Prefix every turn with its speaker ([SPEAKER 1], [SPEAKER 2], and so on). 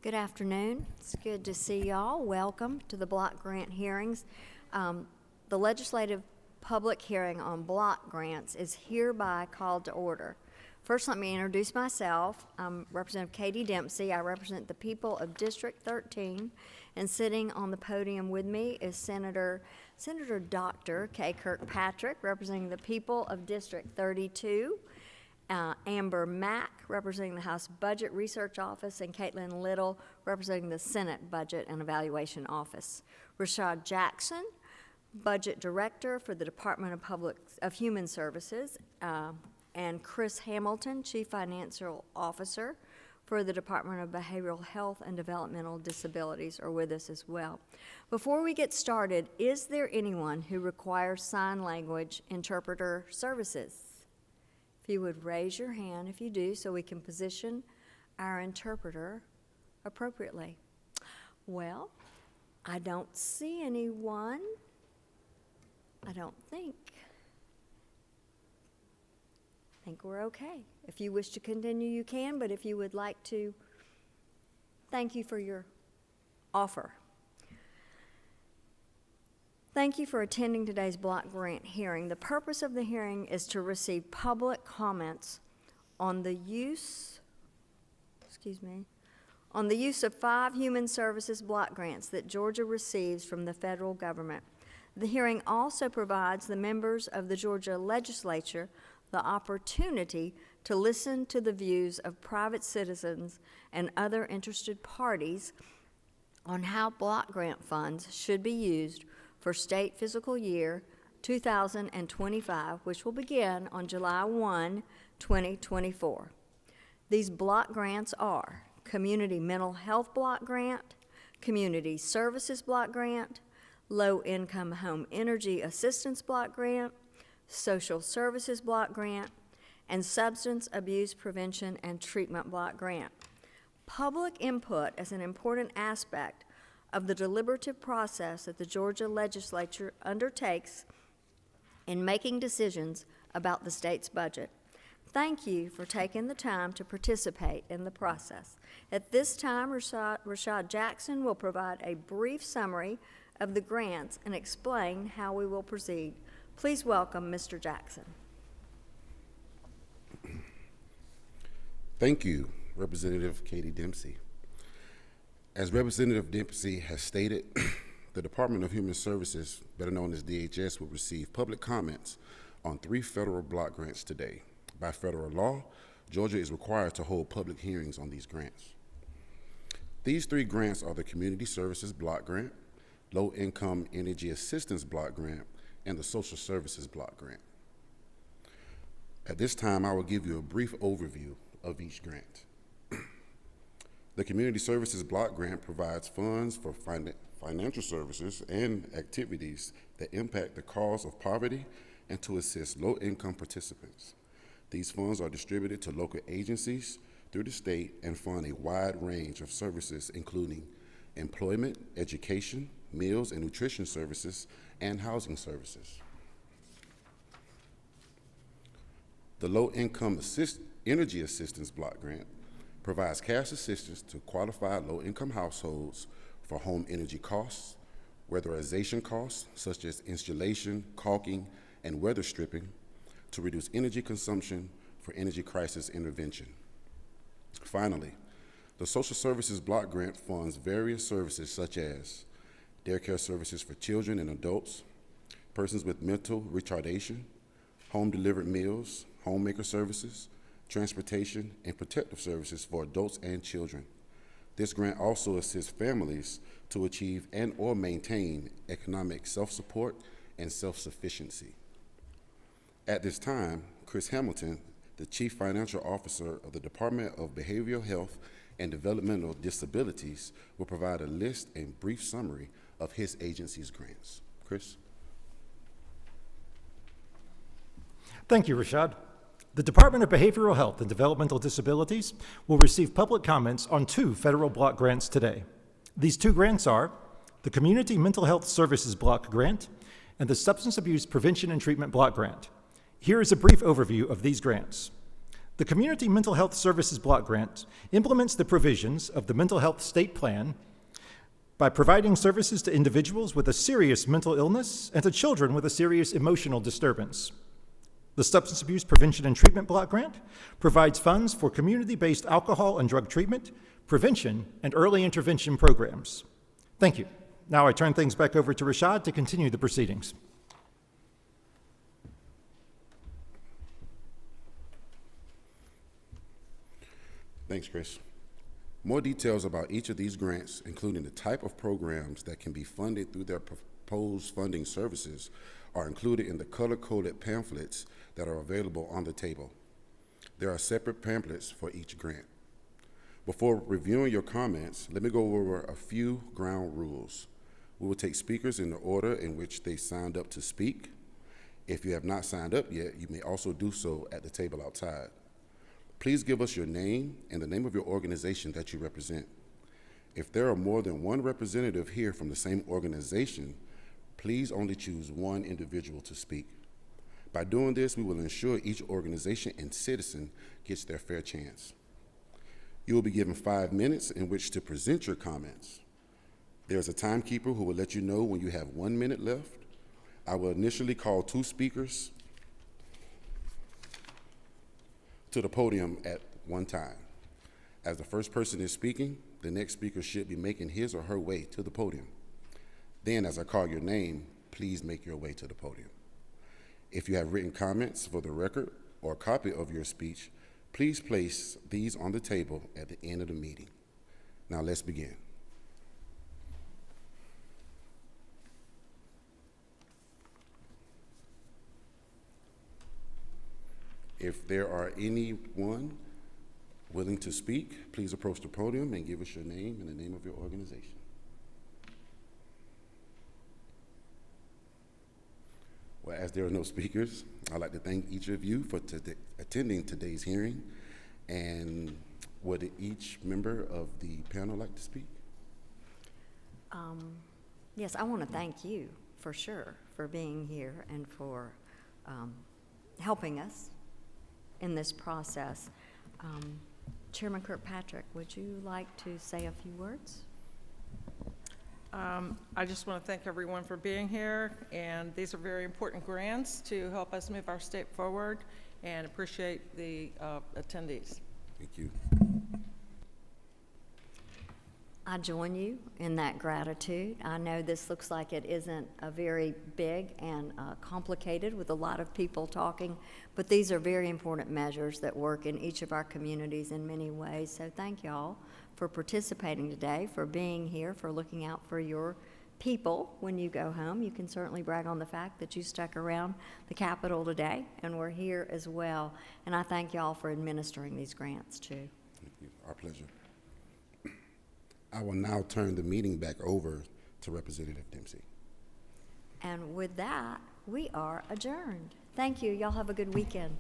[SPEAKER 1] Good afternoon. It's good to see y'all. Welcome to the block grant hearings. The legislative public hearing on block grants is hereby called to order. First, let me introduce myself. I'm Representative Katie Dempsey. I represent the people of District 13, and sitting on the podium with me is Senator Dr. Kay Kirkpatrick, representing the people of District 32. Amber Mack, representing the House Budget Research Office, and Caitlin Little, representing the Senate Budget and Evaluation Office. Rashad Jackson, Budget Director for the Department of Human Services, and Chris Hamilton, Chief Financial Officer for the Department of Behavioral Health and Developmental Disabilities, are with us as well. Before we get started, is there anyone who requires sign language interpreter services? If you would raise your hand if you do, so we can position our interpreter appropriately. Well, I don't see anyone. I think we're okay. If you wish to continue, you can, but if you would like to, thank you for your offer. Thank you for attending today's block grant hearing. The purpose of the hearing is to receive public comments on the use of 5 human services block grants that Georgia receives from the federal government. The hearing also provides the members of the Georgia legislature the opportunity to listen to the views of private citizens and other interested parties on how block grant funds should be used for state fiscal year 2025, which will begin on July 1, 2024. These block grants are Community Mental Health Block Grant, Community Services Block Grant, Low Income Home Energy Assistance Block Grant, Social Services Block Grant, and Substance Abuse Prevention and Treatment Block Grant. Public input is an important aspect of the deliberative process that the Georgia legislature undertakes in making decisions about the state's budget. Thank you for taking the time to participate in the process. At this time, Rashad Jackson will provide a brief summary of the grants and explain how we will proceed. Please welcome Mr. Jackson.
[SPEAKER 2] Thank you, Representative Katie Dempsey. As Representative Dempsey has stated, the Department of Human Services, better known as DHS, will receive public comments on 3 federal block grants today. By federal law, Georgia is required to hold public hearings on these grants. These 3 grants are the Community Services Block Grant, Low Income Energy Assistance Block Grant, and the Social Services Block Grant. At this time, I will give you a brief overview of each grant. The Community Services Block Grant provides funds for financial services and activities that impact the cause of poverty and to assist low-income participants. These funds are distributed to local agencies through the state and fund a wide range of services, including employment, education, meals and nutrition services, and housing services. The Low Income Energy Assistance Block Grant provides cash assistance to qualified low-income households for home energy costs, weatherization costs such as installation, caulking, and weather stripping to reduce energy consumption for energy crisis intervention. Finally, the Social Services Block Grant funds various services such as daycare services for children and adults, persons with mental retardation, home-delivered meals, homemaker services, transportation, and protective services for adults and children. This grant also assists families to achieve and or maintain economic self-support and self-sufficiency. At this time, Chris Hamilton, the Chief Financial Officer of the Department of Behavioral Health and Developmental Disabilities, will provide a list and brief summary of his agency's grants. Chris?
[SPEAKER 3] Thank you, Rashad. The Department of Behavioral Health and Developmental Disabilities will receive public comments on 2 federal block grants today. These 2 grants are the Community Mental Health Services Block Grant and the Substance Abuse Prevention and Treatment Block Grant. Here is a brief overview of these grants. The Community Mental Health Services Block Grant implements the provisions of the Mental Health State Plan by providing services to individuals with a serious mental illness and to children with a serious emotional disturbance. The Substance Abuse Prevention and Treatment Block Grant provides funds for community-based alcohol and drug treatment, prevention, and early intervention programs. Thank you. Now I turn things back over to Rashad to continue the proceedings.
[SPEAKER 2] Thanks, Chris. More details about each of these grants, including the type of programs that can be funded through their proposed funding services, are included in the color-coded pamphlets that are available on the table. There are separate pamphlets for each grant. Before reviewing your comments, let me go over a few ground rules. We will take speakers in the order in which they signed up to speak. If you have not signed up yet, you may also do so at the table outside. Please give us your name and the name of your organization that you represent. If there are more than one representative here from the same organization, please only choose one individual to speak. By doing this, we will ensure each organization and citizen gets their fair chance. You will be given 5 minutes in which to present your comments. There's a timekeeper who will let you know when you have 1 minute left. I will initially call 2 speakers to the podium at one time. As the first person is speaking, the next speaker should be making his or her way to the podium. Then, as I call your name, please make your way to the podium. If you have written comments for the record or a copy of your speech, please place these on the table at the end of the meeting. Now let's begin. If there are anyone willing to speak, please approach the podium and give us your name and the name of your organization. Well, as there are no speakers, I'd like to thank each of you for attending today's hearing. And would each member of the panel like to speak?
[SPEAKER 1] Yes, I want to thank you for sure for being here and for helping us in this process. Chairman Kirkpatrick, would you like to say a few words?
[SPEAKER 4] I just want to thank everyone for being here, and these are very important grants to help us move our state forward, and appreciate the attendees.
[SPEAKER 2] Thank you.
[SPEAKER 1] I join you in that gratitude. I know this looks like it isn't a very big and complicated with a lot of people talking, but these are very important measures that work in each of our communities in many ways. So thank y'all for participating today, for being here, for looking out for your people when you go home. You can certainly brag on the fact that you stuck around the Capitol today, and we're here as well. And I thank y'all for administering these grants too.
[SPEAKER 2] Thank you. Our pleasure. I will now turn the meeting back over to Representative Dempsey.
[SPEAKER 1] And with that, we are adjourned. Thank you. Y'all have a good weekend.